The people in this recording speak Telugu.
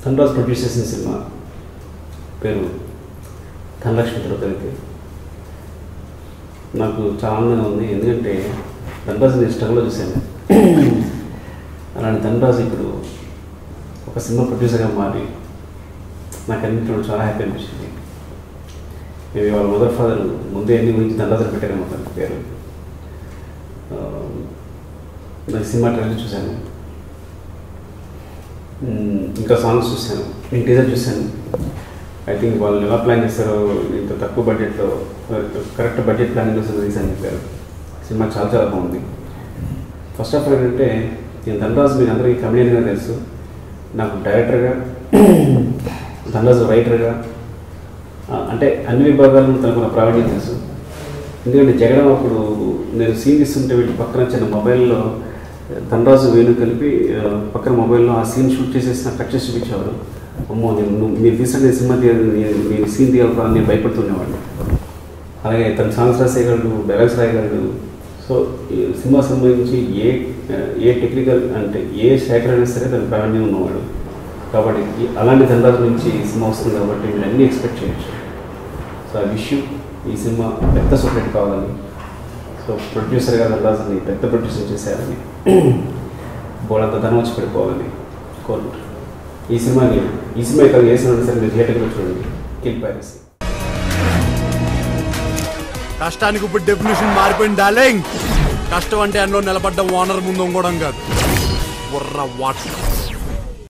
ధనరాజ్ ప్రొడ్యూస్ చేసిన సినిమా పేరు ధనలక్ష్మి తిరుపతి. నాకు చాలా ఆనందంగా ఉంది, ఎందుకంటే ధనరాజ్ నేను స్ట్రగుల్లో చూశాను. అలాంటి ధనరాజ్ ఇప్పుడు ఒక సినిమా ప్రొడ్యూసర్గా మారి నాకు అన్నింటిలో చాలా హ్యాపీ అనిపించింది. మేబీ వాళ్ళ మదర్ ఫాదర్ ముందే అన్ని గురించి ధనరాజులు పెట్టారేమో తన పేరు. నాకు సినిమా ట్రైలర్ చూశాను, ఇంకా సాంగ్స్ చూశాను, నేను టీజర్ చూశాను. ఐ థింక్ వాళ్ళు ఎలా ప్లాన్ చేస్తారో, ఇంత తక్కువ బడ్జెట్లో కరెక్ట్ బడ్జెట్ ప్లానింగ్ కోసం తీసాను చెప్పారు. సినిమా చాలా చాలా బాగుంది. ఫస్ట్ ఆఫ్ ఆల్ ఏంటంటే నేను ధనరాజ్ మీకు అందరికీ కమెడియన్గా తెలుసు, నాకు డైరెక్టర్గా ధనరాజ్ రైటర్గా అంటే అన్ని విభాగాలను తనకున్న ప్రావీణ్యం తెలుసు. ఎందుకంటే జగడం అప్పుడు నేను సీన్ ఇస్తుంటే వీళ్ళు పక్కన చిన్న మొబైల్లో ధనరాజు వేణు కలిపి పక్కన మొబైల్లో ఆ సీన్ షూట్ చేసేసి కట్ చేసి చూపించేవాడు. అమ్మో మీరు తీసిన సినిమా నేను సీన్ తీయాలి నేను భయపడుతుండేవాడిని. అలాగే తన సాంగ్స్ రాసేయగలడు, డైలాగ్స్ రాయగలడు. సో ఈ సినిమా సంబంధించి ఏ టెక్నికల్ అంటే ఏ శాఖ అయినా సరే తన ప్రావీణ్యం ఉన్నవాడు. కాబట్టి అలాంటి ధనరాజు నుంచి ఈ సినిమా వస్తుంది కాబట్టి మీరు అన్నీ ఎక్స్పెక్ట్ చేయొచ్చు. సో ఆ విషయం ఈ సినిమా పెద్ద సూపర్ కావాలని, సో ప్రొడ్యూసర్గా ధనరాజుని పెద్ద ప్రొడ్యూసర్ చేసేయాలని, బోడంత ధనం వచ్చి పడిపోవాలని కోరుకుంటున్నాను. ఈ సినిమా కాదు ఏ సినిమా సరే మీరు థియేటర్లో చూడండి. Kill piracy. కష్టానికి ఇప్పుడు డెఫినేషన్ మారిపోయింది డార్లింగ్. కష్టం అంటే అందులో నిలబడ్డ ఓనర్ ముందు ఇంకోవడం కాదు, బుర్ర వాటర్.